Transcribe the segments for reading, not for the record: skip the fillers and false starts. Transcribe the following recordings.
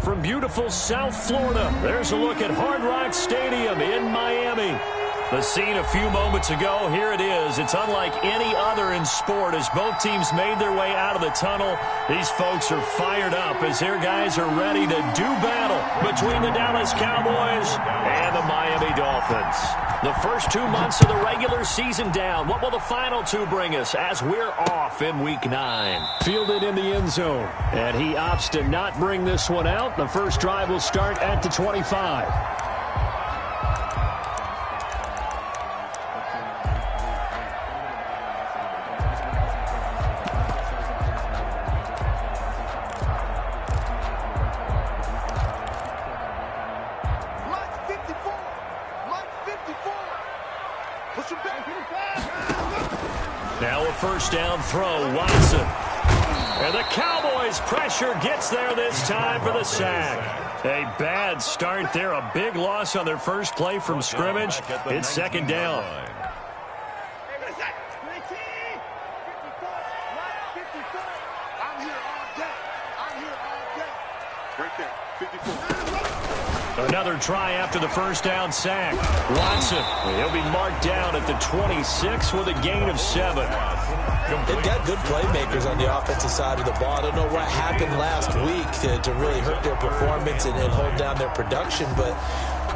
from beautiful South Florida. There's a look at Hard Rock Stadium in Miami. The scene a few moments ago, here it is. It's unlike any other in sport as both teams made their way out of the tunnel. These folks are fired up as their guys are ready to do battle between the Dallas Cowboys and the Miami Dolphins. The first 2 months of the regular season down. What will the final two bring us as we're off in Week 9? Fielded in the end zone, and he opts to not bring this one out. The first drive will start at the 25. Now a first down throw, Watson. And the Cowboys' pressure gets there this time for the sack. A bad start there, a big loss on their first play from scrimmage. It's second down. Another try after the first down sack. Watson, he'll be marked down at the 26 with a gain of 7. They've got good playmakers on the offensive side of the ball. I don't know what happened last week to really hurt their performance and hold down their production, but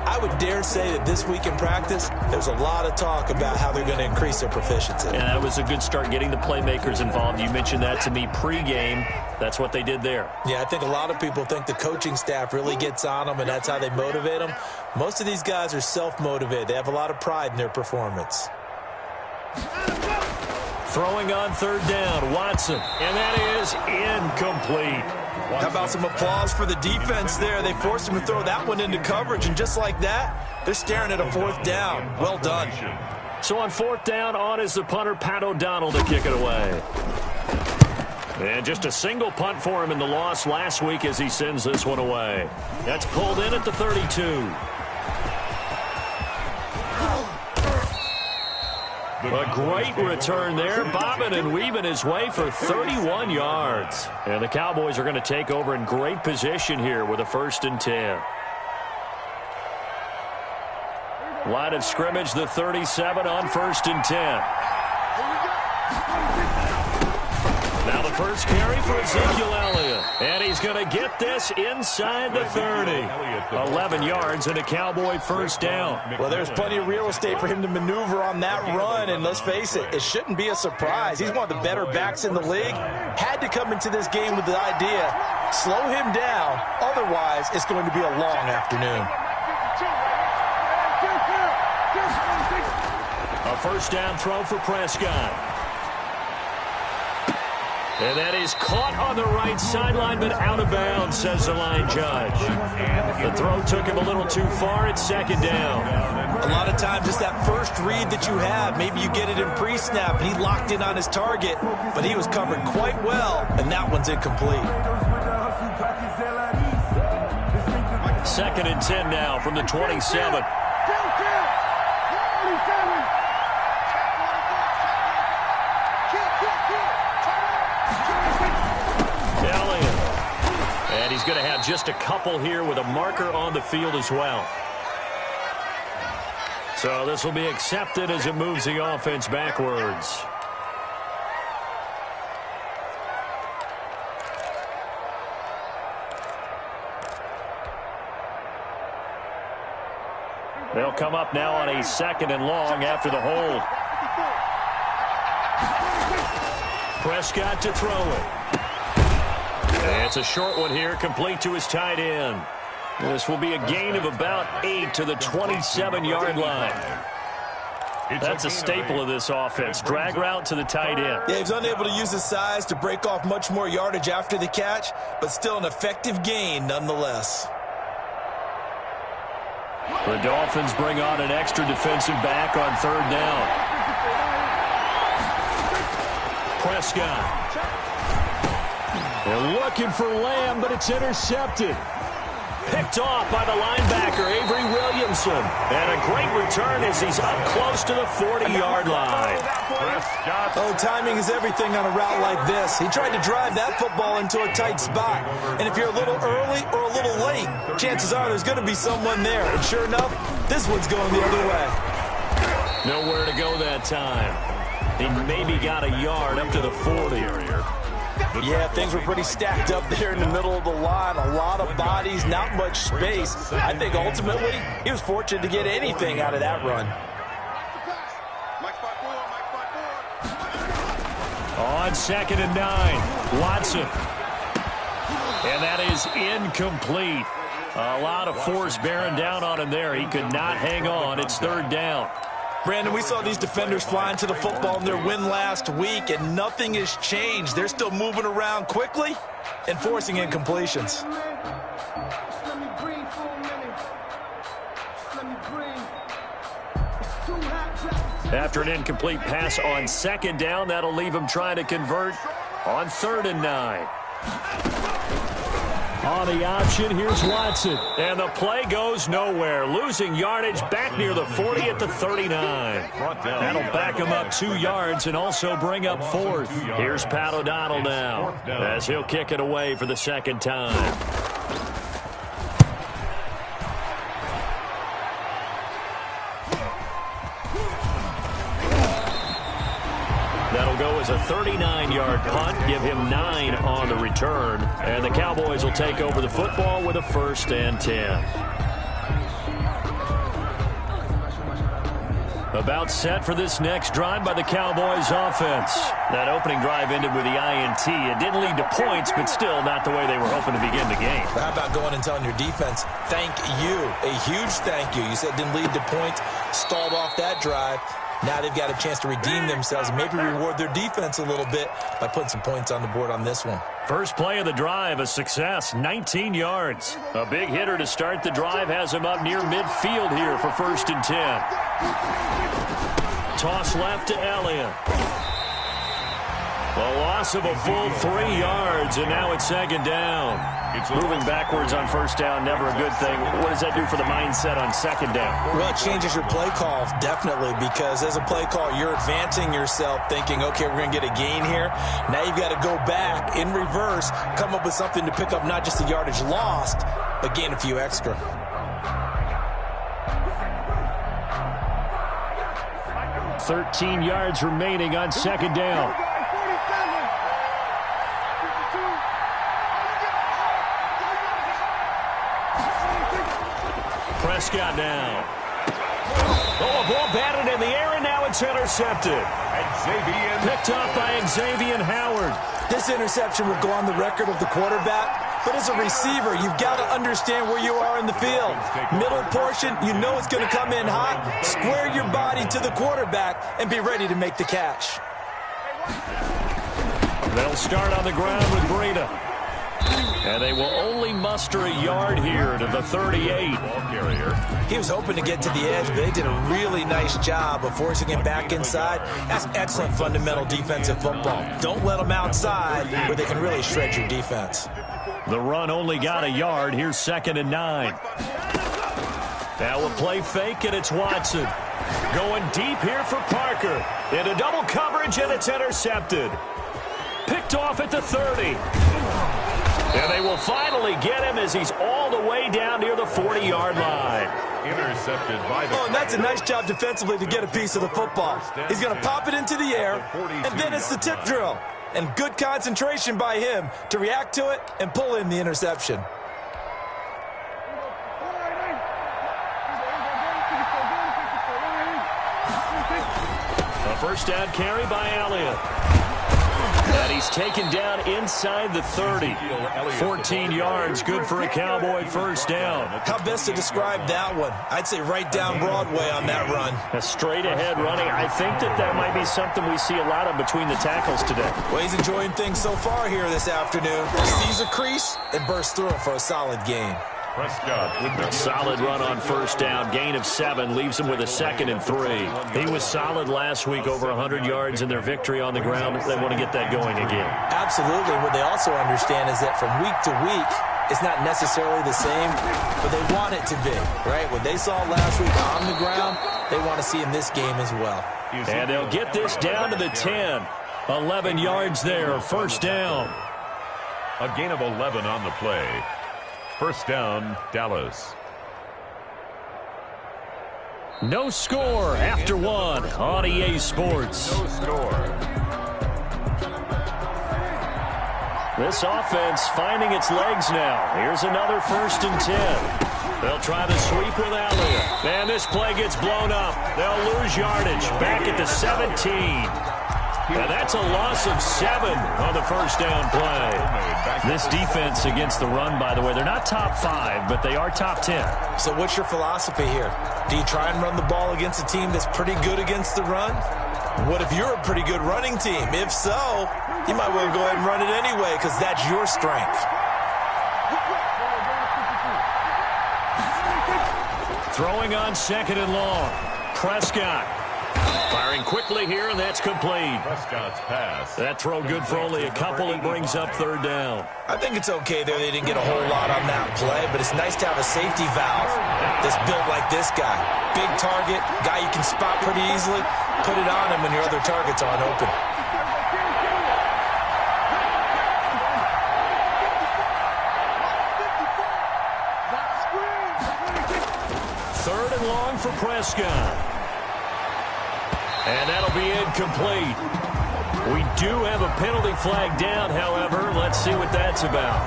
I would dare say that this week in practice, there's a lot of talk about how they're going to increase their proficiency. Yeah, that was a good start getting the playmakers involved. You mentioned that to me pregame. That's what they did there. Yeah, I think a lot of people think the coaching staff really gets on them, and that's how they motivate them. Most of these guys are self-motivated. They have a lot of pride in their performance. Throwing on third down, Watson, and that is incomplete. How about some applause for the defense there? They forced him to throw that one into coverage, and just like that, they're staring at a fourth down. Well done. So on fourth down, on is the punter, Pat O'Donnell, to kick it away. And just a single punt for him in the loss last week as he sends this one away. That's pulled in at the 32. A great return there, bobbing and weaving his way for 31 yards. And the Cowboys are going to take over in great position here with a 1st and 10. Line of scrimmage, the 37 on 1st and 10. Now the first carry for Ezekiel Elliott. And he's going to get this inside the 30. 11 yards and a Cowboy first down. Well, there's plenty of real estate for him to maneuver on that run. And let's face it, it shouldn't be a surprise. He's one of the better backs in the league. Had to come into this game with the idea, slow him down. Otherwise, it's going to be a long afternoon. A first down throw for Prescott. And that is caught on the right sideline, but out of bounds, says the line judge. The throw took him a little too far. It's second down. A lot of times it's that first read that you have. Maybe you get it in pre-snap, and he locked in on his target, but he was covered quite well, and that one's incomplete. 2nd and 10 now from the 27. And he's going to have just a couple here with a marker on the field as well. So this will be accepted as it moves the offense backwards. They'll come up now on a 2nd and long after the hold. Prescott to throw it. And it's a short one here, complete to his tight end. This will be a gain of about 8 to the 27-yard line. That's a staple of this offense. Drag route to the tight end. Yeah, he was unable to use his size to break off much more yardage after the catch, but still an effective gain nonetheless. The Dolphins bring on an extra defensive back on 3rd down. Prescott. They're looking for Lamb, but it's intercepted. Picked off by the linebacker, Avery Williamson. And a great return as he's up close to the 40-yard line. Oh, timing is everything on a route like this. He tried to drive that football into a tight spot. And if you're a little early or a little late, chances are there's going to be someone there. And sure enough, this one's going the other way. Nowhere to go that time. He maybe got a yard up to the 40. Yeah, things were pretty stacked up there in the middle of the line. A lot of bodies, not much space. I think ultimately he was fortunate to get anything out of that run. On 2nd and 9, Watson. And that is incomplete. A lot of force bearing down on him there. He could not hang on. It's 3rd down. Brandon, we saw these defenders flying to the football in their win last week, and nothing has changed. They're still moving around quickly and forcing incompletions. After an incomplete pass on 2nd down, that'll leave him trying to convert on 3rd and 9. On the option, here's Watson. And the play goes nowhere. Losing yardage back near the 40 at the 39. That'll back him up 2 yards and also bring up 4th. Here's Pat O'Donnell now as he'll kick it away for the 2nd time. That'll go as a 39-yard punt, give him 9 on the return, and the Cowboys will take over the football with a 1st and 10. About set for this next drive by the Cowboys offense. That opening drive ended with the INT. It didn't lead to points, but still not the way they were hoping to begin the game. How about going and telling your defense, thank you, a huge thank you. You said it didn't lead to points, stalled off that drive. Now they've got a chance to redeem themselves and maybe reward their defense a little bit by putting some points on the board on this one. First play of the drive, a success, 19 yards. A big hitter to start the drive has him up near midfield here for 1st and 10. Toss left to Elliott. A loss of a full 3 yards, and now it's 2nd down. Moving backwards on 1st down, never a good thing. What does that do for the mindset on 2nd down? Well, it changes your play call, definitely, because as a play call, you're advancing yourself thinking, okay, we're going to get a gain here. Now you've got to go back in reverse, come up with something to pick up not just the yardage lost, but gain a few extra. $13 yards remaining on 2nd down. Prescott now. Oh, a ball batted in the air, and now it's intercepted. Picked off by Xavier Howard. This interception will go on the record of the quarterback, but as a receiver, you've got to understand where you are in the field. Middle portion, you know it's going to come in hot. Square your body to the quarterback and be ready to make the catch. They'll start on the ground with Breida. And they will only muster a yard here to the 38. He was hoping to get to the edge, but they did a really nice job of forcing him back inside. That's excellent fundamental defensive football. Don't let them outside where they can really shred your defense. The run only got a yard. Here's 2nd and 9. Now a play fake, and it's Watson. Going deep here for Parker. Into double coverage, and it's intercepted. Picked off at the 30. And they will finally get him as he's all the way down near the 40-yard line. Intercepted by the... Oh, and that's a nice job defensively to get a piece of the football. He's going to pop it into the air, and then it's the tip drill. And good concentration by him to react to it and pull in the interception. A 1st down carry by Elliott. And he's taken down inside the 30. 14 yards, good for a Cowboy 1st down. How best to describe that one? I'd say right down Broadway on that run. A straight-ahead running. I think that might be something we see a lot of between the tackles today. Well, he's enjoying things so far here this afternoon. Sees a crease and bursts through it for a solid gain. Prescott with the solid run on 1st down. Gain of 7 leaves him with a 2nd and 3. He was solid last week, over 100 yards in their victory on the ground. They want to get that going again. Absolutely. What they also understand is that from week to week, it's not necessarily the same, but they want it to be, right? What they saw last week on the ground, they want to see in this game as well. And they'll get this down to the 10. 11 yards there, first down. A gain of 11 on the play. First down, Dallas. No score after one on EA Sports. No score. This offense finding its legs now. Here's another first and 10. They'll try the sweep with Elliott. And this play gets blown up. They'll lose yardage back at the 17. And that's a loss of 7 on the first down play. This defense against the run, by the way, they're not top 5, but they are top 10. So what's your philosophy here? Do you try and run the ball against a team that's pretty good against the run? What if you're a pretty good running team? If so, you might well go ahead and run it anyway because that's your strength. Throwing on second and long. Prescott. Firing quickly here, and that's complete. Prescott's pass. That throw good for only a couple. It brings up third down. I think it's okay there. They didn't get a whole lot on that play, but it's nice to have a safety valve that's built like this guy. Big target, guy you can spot pretty easily. Put it on him when your other targets aren't open. Third and long for Prescott. And that'll be incomplete. We do have a penalty flag down, however. Let's see what that's about.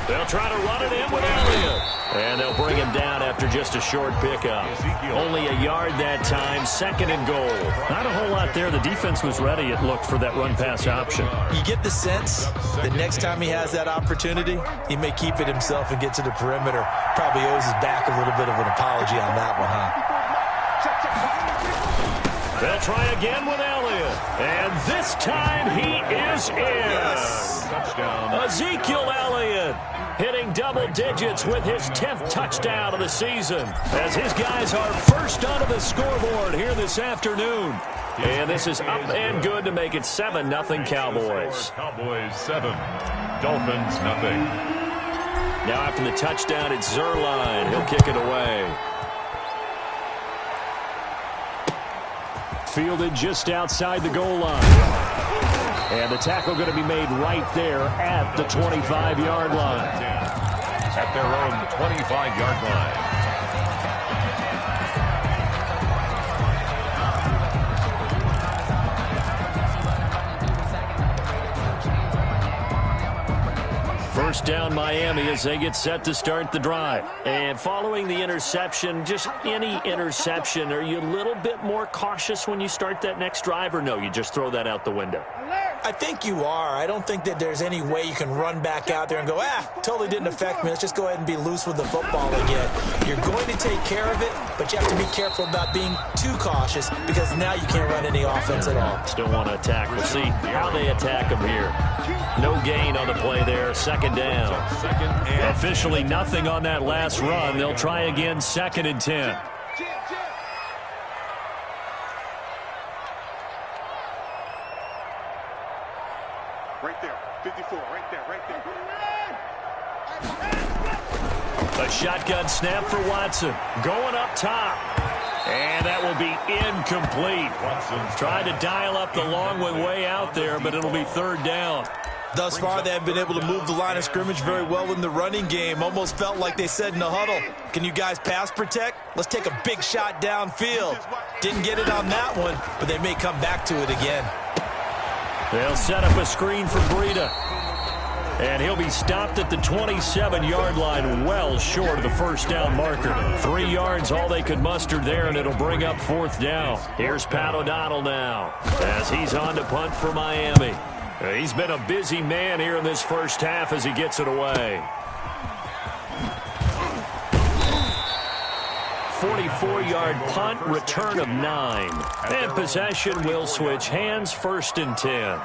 They'll try to run it in with Elliott. And they'll bring him down after just a short pickup. Only a yard that time, second and goal. Not a whole lot there. The defense was ready, it looked, for that run-pass option. You get the sense that next time he has that opportunity, he may keep it himself and get to the perimeter. Probably owes his back a little bit of an apology on that one, huh? They'll try again with Elliott. And this time he is in. Yes. Touchdown. Ezekiel Elliott hitting double digits with his 10th touchdown of the season as his guys are first onto the scoreboard here this afternoon. And this is up and good to make it 7-0 Cowboys. Cowboys 7. Dolphins nothing. Now after the touchdown, it's Zerline. He'll kick it away. Fielded just outside the goal line. And the tackle going to be made right there at the 25-yard line. At their own 25-yard line. First down Miami as they get set to start the drive. And following the interception, just any interception, are you a little bit more cautious when you start that next drive, or no, you just throw that out the window? I think you are. I don't think that there's any way you can run back out there and go, totally didn't affect me. Let's just go ahead and be loose with the football again. You're going to take care of it, but you have to be careful about being too cautious because now you can't run any offense at all. Still want to attack. We'll see how they attack them here. No gain on the play there. Second down. Officially nothing on that last run. They'll try again, second and 10. Right there, 54, right there. A shotgun snap for Watson. Going up top. And that will be incomplete. Tried to dial up the long one way out there, but it'll be third down. Thus far, they have been able to move the line of scrimmage very well in the running game. Almost felt like they said in the huddle, can you guys pass protect? Let's take a big shot downfield. Didn't get it on that one, but they may come back to it again. They'll set up a screen for Breida. And he'll be stopped at the 27-yard line, well short of the first down marker. 3 yards, all they could muster there, and it'll bring up fourth down. Here's Pat O'Donnell now as he's on to punt for Miami. He's been a busy man here in this first half as he gets it away. 44-yard punt, return of 9. And possession will switch hands, first and 10.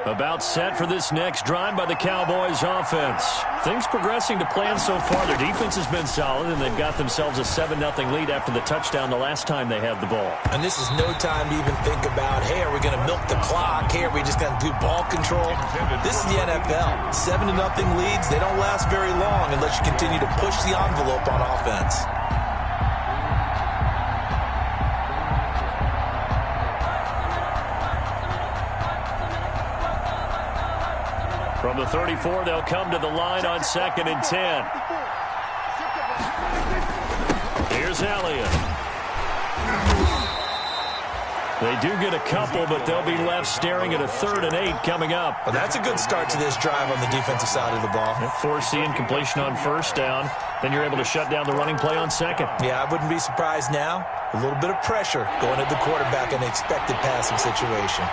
About set for this next drive by the Cowboys offense. Things progressing to plan so far. Their defense has been solid, and they've got themselves a 7-0 lead after the touchdown the last time they had the ball. And this is no time to even think about, hey, are we going to milk the clock? Hey, are we just going to do ball control? This is the NFL. 7-0 leads, they don't last very long unless you continue to push the envelope on offense. From the 34, they'll come to the line on 2nd and 10. Here's Elliott. They do get a couple, but they'll be left staring at a 3rd and 8 coming up. Well, that's a good start to this drive on the defensive side of the ball. Forcing completion on 1st down. Then you're able to shut down the running play on 2nd. Yeah, I wouldn't be surprised now. A little bit of pressure going at the quarterback in an expected passing situation.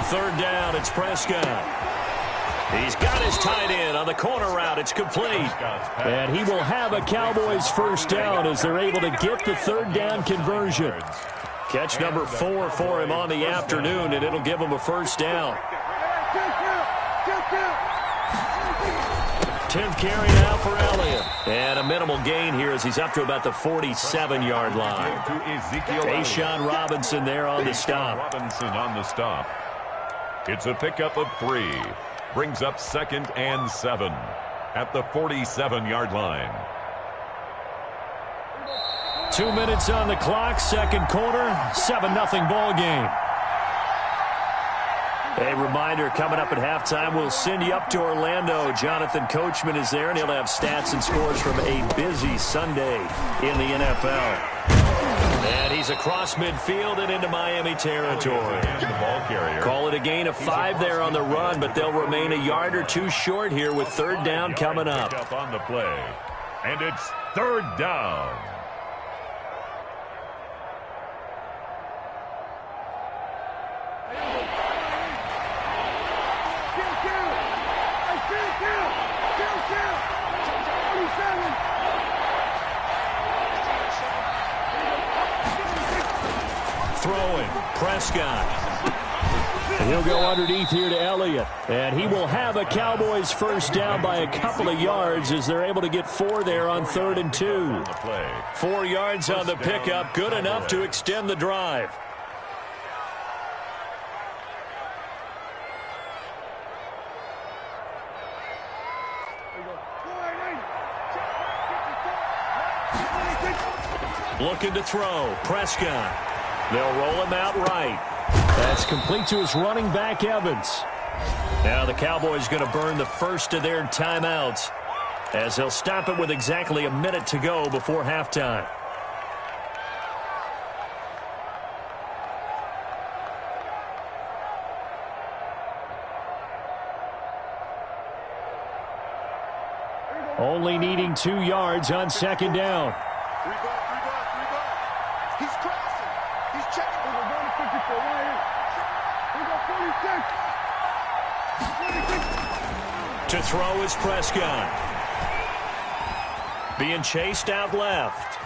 Third down, it's Prescott. He's got his tight end on the corner route. It's complete. And he will have a Cowboys 1st down as they're able to get the 3rd down conversion. Catch number 4 for him on the afternoon, and it'll give him a 1st down. 10th carry now for Elliott. And a minimal gain here as he's up to about the 47-yard line. Tayshaun Robinson there on the stop. It's a pickup of 3. Brings up 2nd and 7 at the 47-yard line. 2 minutes on the clock, 2nd quarter, 7-0 ball game. A reminder, coming up at halftime, we'll send you up to Orlando. Jonathan Coachman is there, and he'll have stats and scores from a busy Sunday in the NFL. And he's across midfield and into Miami territory. Call it a gain of 5 there on the run, but they'll remain a yard or 2 short here with 3rd down coming up. On the play, and it's 3rd down. Throwing, Prescott. And he'll go underneath here to Elliott. And he will have a Cowboys 1st down by a couple of yards as they're able to get 4 there on 3rd and 2. 4 yards on the pickup, good enough to extend the drive. Looking to throw, Prescott. They'll roll him out right. That's complete to his running back, Evans. Now the Cowboys going to burn the first of their timeouts as they'll stop it with exactly a minute to go before halftime. Only needing 2 yards on 2nd down. He's crossing. He's checking. To throw is Prescott. Being chased out left.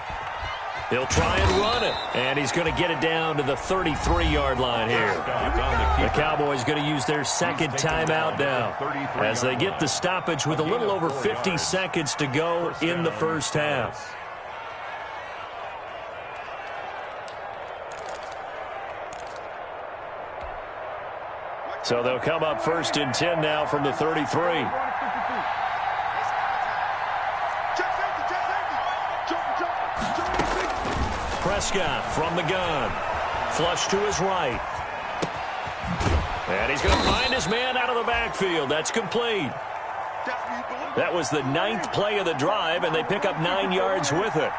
He'll try and run it. And he's going to get it down to the 33-yard line here. The Cowboys going to use their 2nd timeout now as they get the stoppage with a little over 50 seconds to go in the 1st half. So they'll come up 1st and 10 now from the 33. Prescott from the gun. Flush to his right. And he's going to find his man out of the backfield. That's complete. That was the 9th play of the drive, and they pick up 9 yards with it.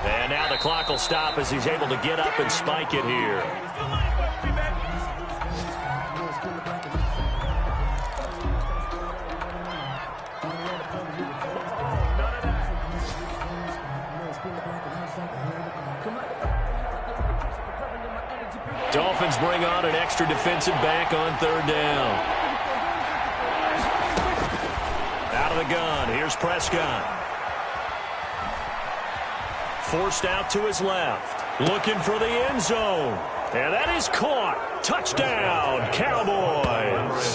And now the clock will stop as he's able to get up and spike it here. Dolphins bring on an extra defensive back on 3rd down. the gun. Here's Prescott. Forced out to his left. Looking for the end zone. And that is caught. Touchdown, Cowboys.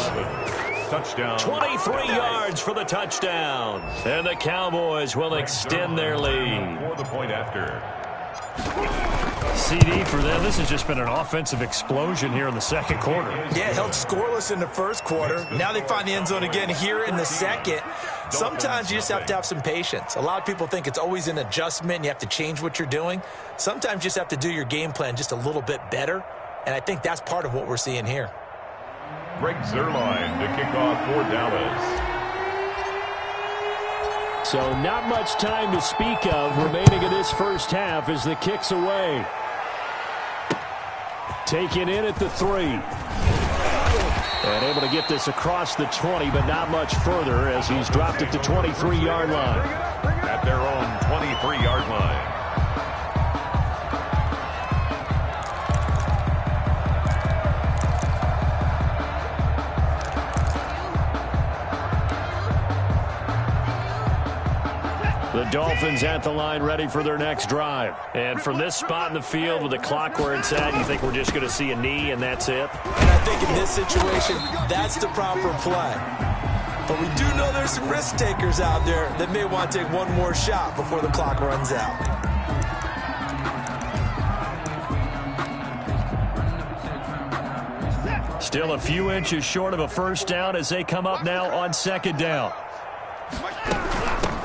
Touchdown. 23 yards for the touchdown. And the Cowboys will extend their lead. For the point after. CD for them. This has just been an offensive explosion here in the second quarter. Yeah, held scoreless in the first quarter. Now they find the end zone again here in the second. Sometimes you just have to have some patience. A lot of people think it's always an adjustment. You have to change what you're doing. Sometimes you just have to do your game plan just a little bit better. And I think that's part of what we're seeing here. Greg Zuerlein to kick off for Dallas. So not much time to speak of remaining in this first half as the kick's away. Taken in at the 3. And able to get this across the 20, but not much further as he's dropped it to 23-yard line. At their own 23-yard line. The Dolphins at the line ready for their next drive. And from this spot in the field with the clock where it's at, you think we're just going to see a knee and that's it? And I think in this situation, that's the proper play. But we do know there's some risk takers out there that may want to take one more shot before the clock runs out. Still a few inches short of a first down as they come up now on second down.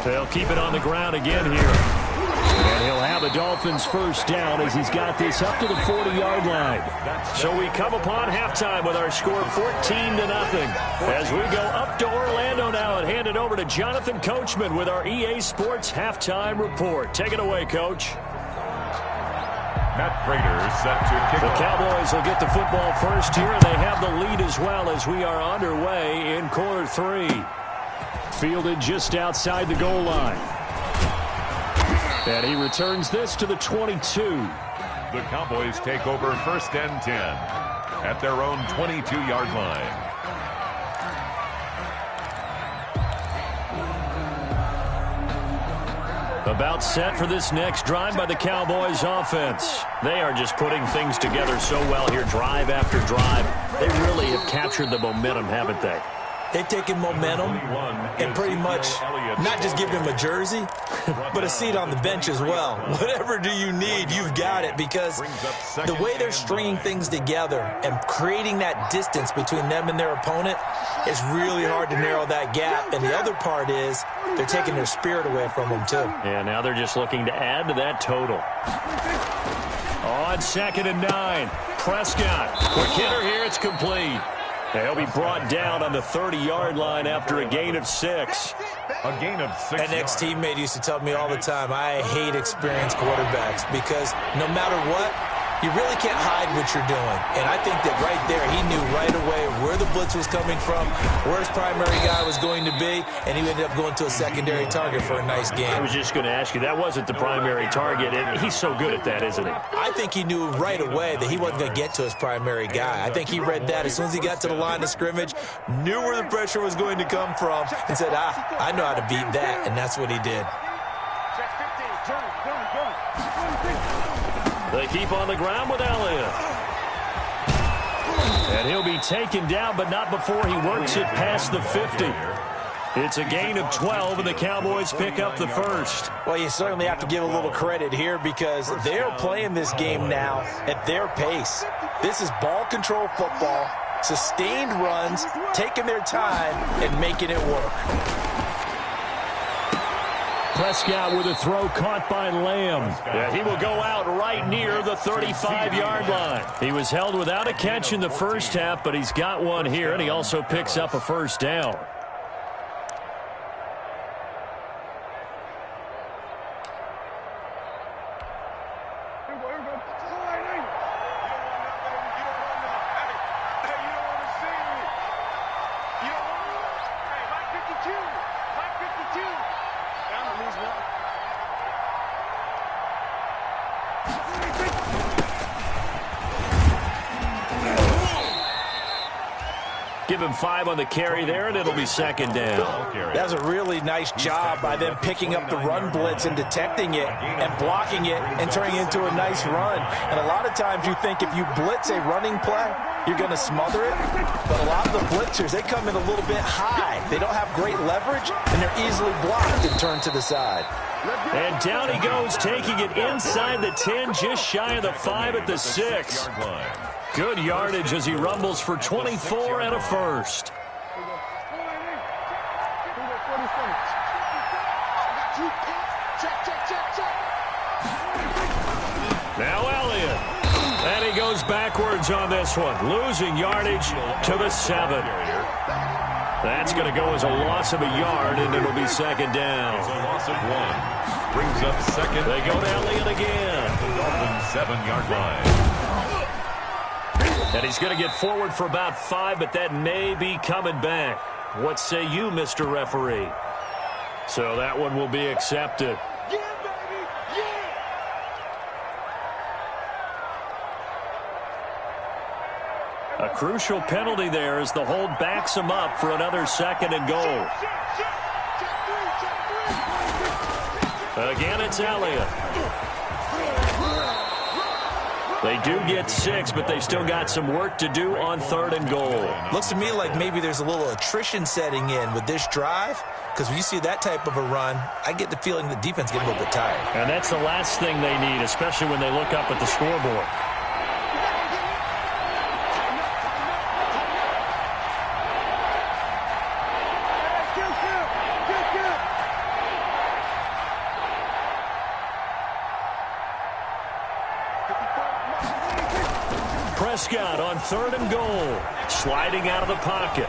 They'll keep it on the ground again here. And he'll have a Dolphins first down as he's got this up to the 40-yard line. So we come upon halftime with our score 14-0. As we go up to Orlando now and hand it over to Jonathan Coachman with our EA Sports Halftime Report. Take it away, Coach. Matt Prater set to kick The off. Cowboys will get the football first here, and they have the lead as well as we are underway in quarter 3. Fielded just outside the goal line. And he returns this to the 22. The Cowboys take over first and 10 at their own 22-yard line. About set for this next drive by the Cowboys offense. They are just putting things together so well here, drive after drive. They really have captured the momentum, haven't they? They've taken momentum and pretty much not just give them a jersey, but a seat on the bench as well. Whatever do you need, you've got it, because the way they're stringing things together and creating that distance between them and their opponent is really hard to narrow that gap. And the other part is they're taking their spirit away from them, too. And now they're just looking to add to that total. On second and 9, Prescott. Quick hitter here, it's complete. He'll be brought down on the 30-yard line after a gain of 6. A gain of 6 An ex-teammate used to tell me all the time, I hate experienced quarterbacks because no matter what, you really can't hide what you're doing. And I think that right there, he knew right away where the blitz was coming from, where his primary guy was going to be, and he ended up going to a secondary target for a nice game. I was just going to ask you, that wasn't the primary target, and he's so good at that, isn't he? I think he knew right away that he wasn't going to get to his primary guy. I think he read that as soon as he got to the line of scrimmage, knew where the pressure was going to come from, and said, I know how to beat that, and that's what he did. They keep on the ground with Elliott. And he'll be taken down, but not before he works it past the 50. It's a gain of 12, and the Cowboys pick up the first. Well, you certainly have to give a little credit here because they're playing this game now at their pace. This is ball control football, sustained runs, taking their time, and making it work. Prescott with a throw caught by Lamb. Yeah, he will go out right near the 35-yard line. He was held without a catch in the first half, but he's got one here, and he also picks up a first down. Give him 5 on the carry there, and it'll be second down. That was a really nice job by them picking up the run blitz and detecting it and blocking it and turning it into a nice run. And a lot of times you think if you blitz a running play, you're going to smother it. But a lot of the blitzers, they come in a little bit high. They don't have great leverage, and they're easily blocked and turned to the side. And down he goes, taking it inside the 10, just shy of the 5 at the 6. Good yardage as he rumbles for 24 and a first. Now Elliott. And he goes backwards on this one, losing yardage to the 7. That's going to go as a loss of a yard, and it'll be second down. It's a loss of 1. Brings up second. They go to Elliott again. Dolphins 7-yard line. And he's going to get forward for about 5, but that may be coming back. What say you, Mr. Referee? So that one will be accepted. Yeah, baby, yeah. A crucial penalty there as the hold backs him up for another second and goal. Again, it's Elliott. They do get 6, but they've still got some work to do on 3rd and goal. Looks to me like maybe there's a little attrition setting in with this drive, because when you see that type of a run, I get the feeling the defense gets a little bit tired. And that's the last thing they need, especially when they look up at the scoreboard. Prescott on 3rd and goal, sliding out of the pocket.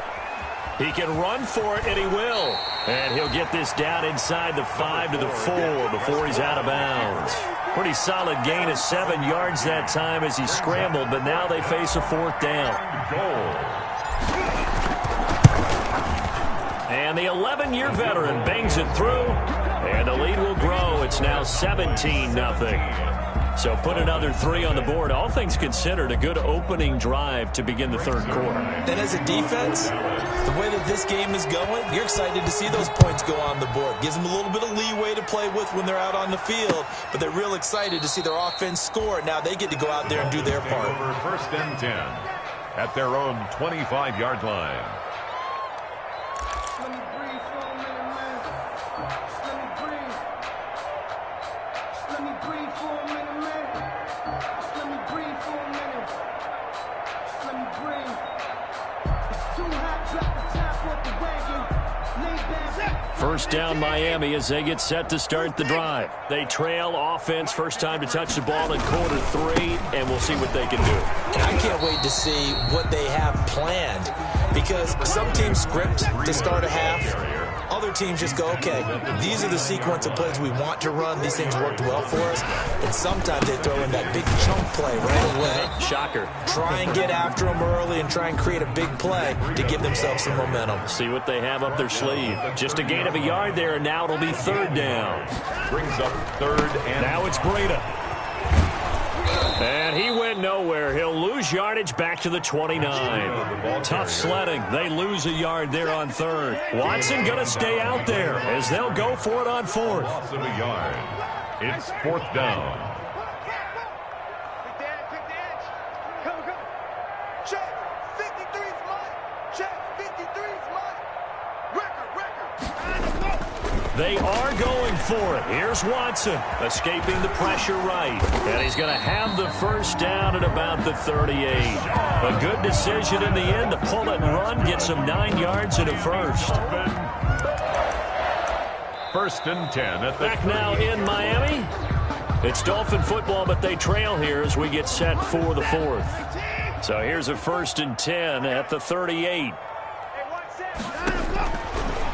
He can run for it, and he will. And he'll get this down inside the 5 to the 4 before he's out of bounds. Pretty solid gain of 7 yards that time as he scrambled, but now they face a 4th down. And the 11-year veteran bangs it through, and the lead will grow. It's now 17-0. So put another 3 on the board. All things considered, a good opening drive to begin the 3rd quarter. And as a defense, the way that this game is going, you're excited to see those points go on the board. Gives them a little bit of leeway to play with when they're out on the field, but they're real excited to see their offense score. Now they get to go out there and do their part. Over 1st and 10 at their own 25-yard line. First down Miami as they get set to start the drive. They trail offense, first time to touch the ball in quarter 3, and we'll see what they can do. I can't wait to see what they have planned, because some teams script to start a half. Other teams just go, okay, these are the sequence of plays we want to run. These things worked well for us. And sometimes they throw in that big chunk play right away. Shocker. Try and get after them early and try and create a big play to give themselves some momentum. See what they have up their sleeve. Just a gain of a yard there, and now it'll be 3rd down. Brings up 3rd and... Now it's Breida. And he went nowhere. He'll lose yardage back to the 29. Tough sledding. They lose a yard there on 3rd. Watson going to stay out there as they'll go for it on 4th. Loss of a yard. It's 4th down. Check. 53's mine. Check. 53's mine. Record. They are going for it. Here's Watson, escaping the pressure right. And he's going to have the first down at about the 38. A good decision in the end to pull it and run, get some 9 yards and a first. 1st and 10 at the Back now in Miami. It's Dolphin football, but they trail here as we get set for the 4th. So here's a 1st and 10 at the 38.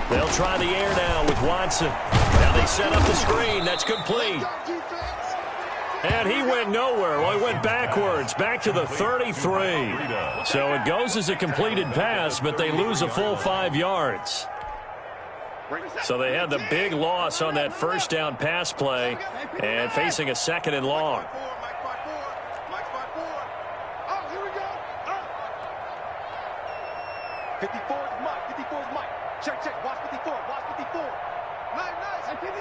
They'll try the air now with Watson. Now they set up the screen. That's complete. And he went nowhere. Well, he went backwards, back to the 33. So it goes as a completed pass, but they lose a full 5 yards. So they had the big loss on that first down pass play and facing a 2nd and long. 54 is Mike. 54 is Mike. Check, check. Watch 54. Watch 54. Nice, nice. And 59.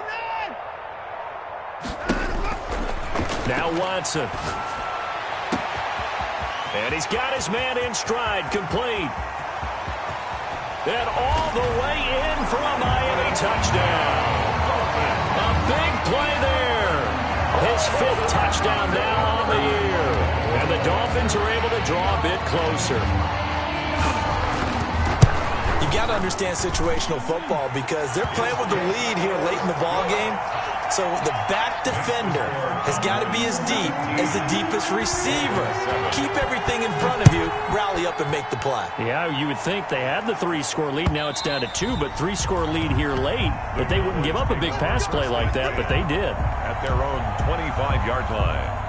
Now Watson. And he's got his man in stride, complete. And all the way in for a Miami touchdown. A big play there. His 5th touchdown now on the year. And the Dolphins are able to draw a bit closer. You got to understand situational football because they're playing with the lead here late in the ball game. So the back defender has got to be as deep as the deepest receiver. Keep everything in front of you, rally up and make the play. Yeah, you would think they had the 3-score lead. Now it's down to 2, but 3-score lead here late. That they wouldn't give up a big pass play like that, but they did. At their own 25-yard line.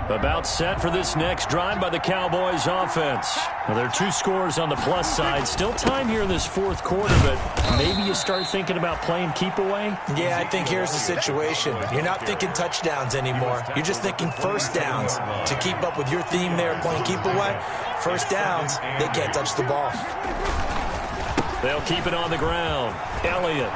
About set for this next drive by the Cowboys offense. Well, there are 2 scores on the plus side. Still time here in this 4th quarter, but maybe you start thinking about playing keep away? Yeah, I think here's the situation. You're not thinking touchdowns anymore. You're just thinking first downs. To keep up with your theme there, playing keep away, first downs, they can't touch the ball. They'll keep it on the ground. Elliott.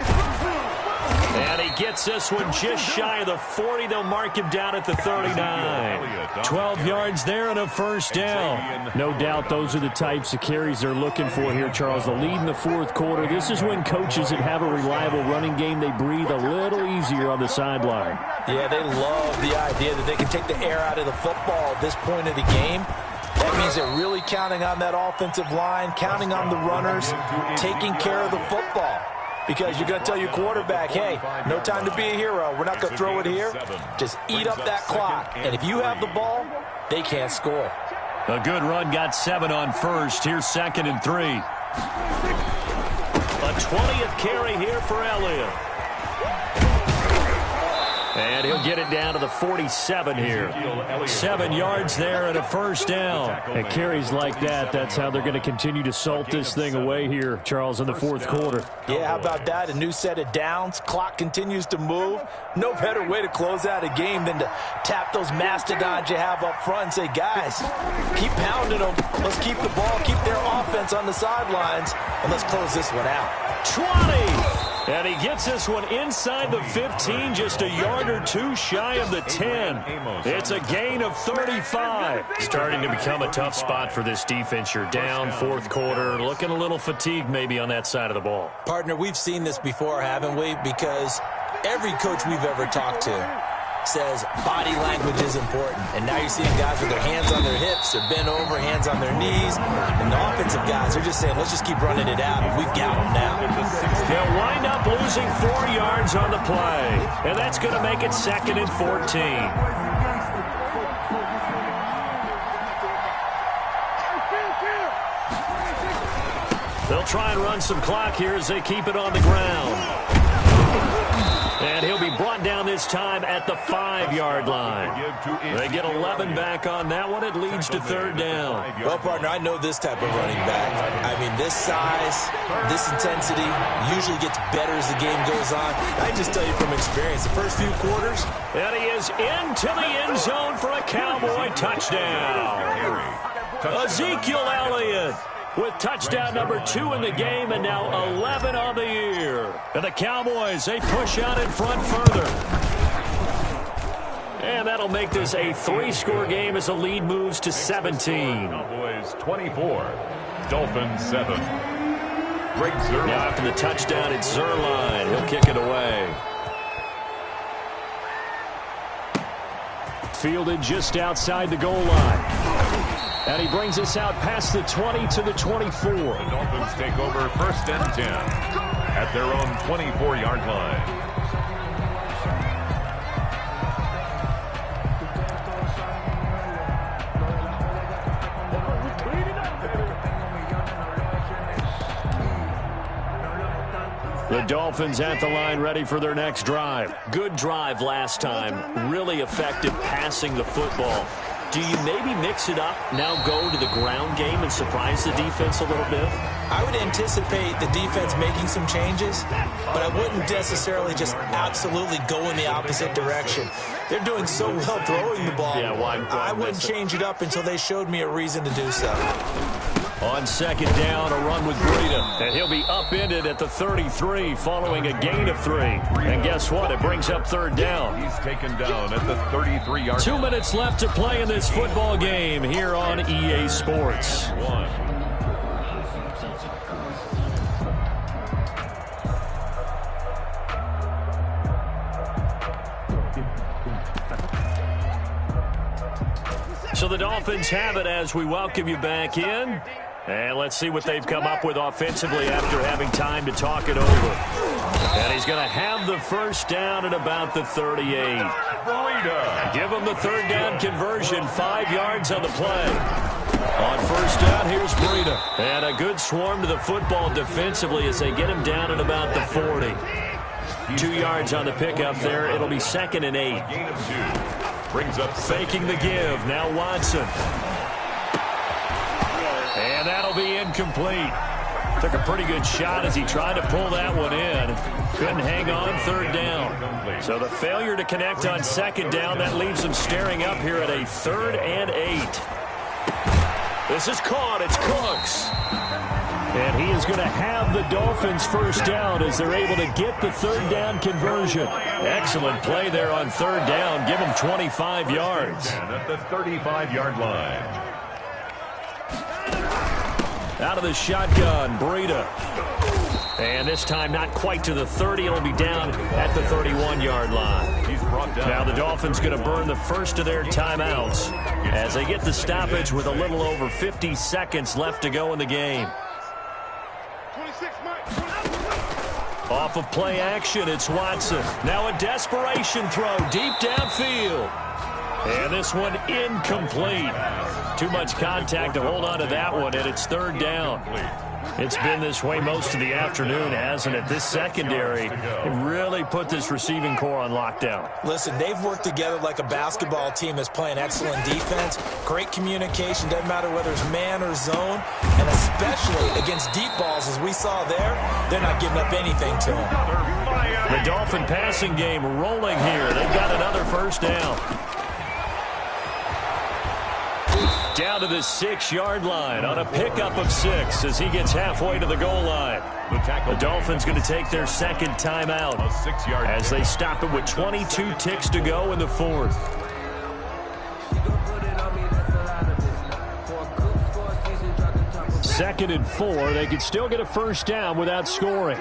And he gets this one just shy of the 40. They'll mark him down at the 39. 12 yards there and a first down. No doubt those are the types of carries they're looking for here, Charles. The lead in the 4th quarter. This is when coaches that have a reliable running game, they breathe a little easier on the sideline. Yeah, they love the idea that they can take the air out of the football at this point of the game. That means they're really counting on that offensive line, counting on the runners, taking care of the football. Because you're going to tell your quarterback, hey, no time to be a hero. We're not going to throw it here. Just eat up that clock. And if you have the ball, they can't score. A good run got 7 on first. Here's 2nd and 3. A 20th carry here for Elliott. And he'll get it down to the 47 here. 7 yards there and a first down. And carries like that, that's how they're going to continue to salt this thing away here, Charles, in the 4th quarter. Yeah, how about that? A new set of downs. Clock continues to move. No better way to close out a game than to tap those mastodons you have up front and say, guys, keep pounding them. Let's keep the ball, keep their offense on the sidelines, and let's close this one out. 20! And he gets this one inside the 15, just a yard or 2 shy of the 10. It's a gain of 35. Starting to become a tough spot for this defense. You're down 4th quarter, looking a little fatigued maybe on that side of the ball. Partner, we've seen this before, haven't we? Because every coach we've ever talked to says body language is important. And now you're seeing guys with their hands on their hips, they're bent over, hands on their knees. And the offensive guys are just saying, let's just keep running it out. We've got them now. They'll wind up losing 4 yards on the play. And that's going to make it 2nd and 14. They'll try and run some clock here as they keep it on the ground. And he'll be brought down this time at the 5-yard line. They get 11 back on that one. It leads to 3rd down. Well, partner, I know this type of running back. I mean, this size, this intensity usually gets better as the game goes on. I just tell you from experience, the first few quarters. And he is into the end zone for a Cowboy touchdown. Ezekiel Elliott with touchdown number 2 in the game, and now 11 on the year. And the Cowboys, they push out in front further. And that'll make this a 3-score game as the lead moves to 17. Cowboys 24, Dolphins 7. Greg Zuerlein. Now after the touchdown, it's Zuerlein. He'll kick it away. Fielded just outside the goal line. And he brings us out past the 20 to the 24. The Dolphins take over 1st and 10 at their own 24-yard line. The Dolphins at the line ready for their next drive. Good drive last time. Really effective passing the football. Do you maybe mix it up, now go to the ground game and surprise the defense a little bit? I would anticipate the defense making some changes, but I wouldn't necessarily just absolutely go in the opposite direction. They're doing so well throwing the ball. Yeah, I wouldn't change it up until they showed me a reason to do so. On second down, a run with Breida, and he'll be upended at the 33 following a gain of 3. And guess what? It brings up third down. He's taken down at the 33-yard. 2 minutes left to play in this football game here on EA Sports. So the Dolphins have it as we welcome you back in. And let's see what they've come up with offensively after having time to talk it over. And he's going to have the first down at about the 38. Give him the third down conversion, 5 yards on the play. On first down, here's Breida. And a good swarm to the football defensively as they get him down at about the 40. 2 yards on the pickup there. It'll be 2nd and 8. Gain of 2. Brings up faking the give. Now Watson. And that'll be incomplete. Took a pretty good shot as he tried to pull that one in. Couldn't hang on, third down. So the failure to connect on second down, that leaves him staring up here at a 3rd and 8. This is caught. It's Cooks. And he is going to have the Dolphins first down as they're able to get the third down conversion. Excellent play there on third down. Give him 25 yards. At the 35-yard line. Out of the shotgun, Breida. And this time not quite to the 30. It'll be down at the 31-yard line. He's brought down. Now the Dolphins going to burn the first of their timeouts as they get the stoppage with a little over 50 seconds left to go in the game. 26, Mike. Off of play action, it's Watson. Now a desperation throw deep downfield. And this one incomplete. Too much contact to hold on to that one, and it's third down. It's been this way most of the afternoon, hasn't it? This secondary really put this receiving core on lockdown. Listen, they've worked together like a basketball team that's playing excellent defense. Great communication, doesn't matter whether it's man or zone. And especially against deep balls, as we saw there, they're not giving up anything to them. The Dolphin passing game rolling here. They've got another first down. Down to the 6-yard line on a pickup of 6 as he gets halfway to the goal line. The Dolphins going to take their second timeout as they stop it with 22 ticks to go in the 4th. Second and 4. They could still get a first down without scoring.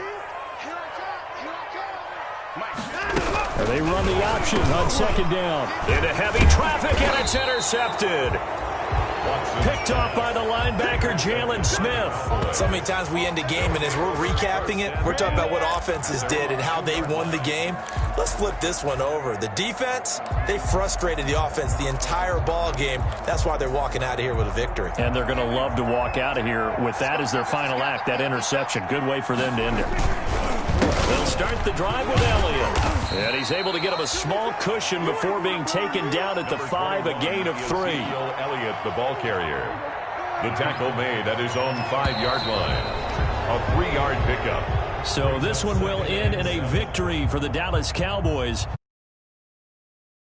And they run the option on second down. Into heavy traffic, and it's intercepted. Picked off by the linebacker, Jalen Smith. So many times we end a game, and as we're recapping it, we're talking about what offenses did and how they won the game. Let's flip this one over. The defense, they frustrated the offense the entire ball game. That's why they're walking out of here with a victory. And they're going to love to walk out of here with that as their final act, that interception. Good way for them to end it. They'll start the drive with Elliott. And he's able to get him a small cushion before being taken down at the 5, a gain of 3. Elliott, the ball carrier. The tackle made at his own 5-yard line. A 3-yard pickup. So this one will end in a victory for the Dallas Cowboys.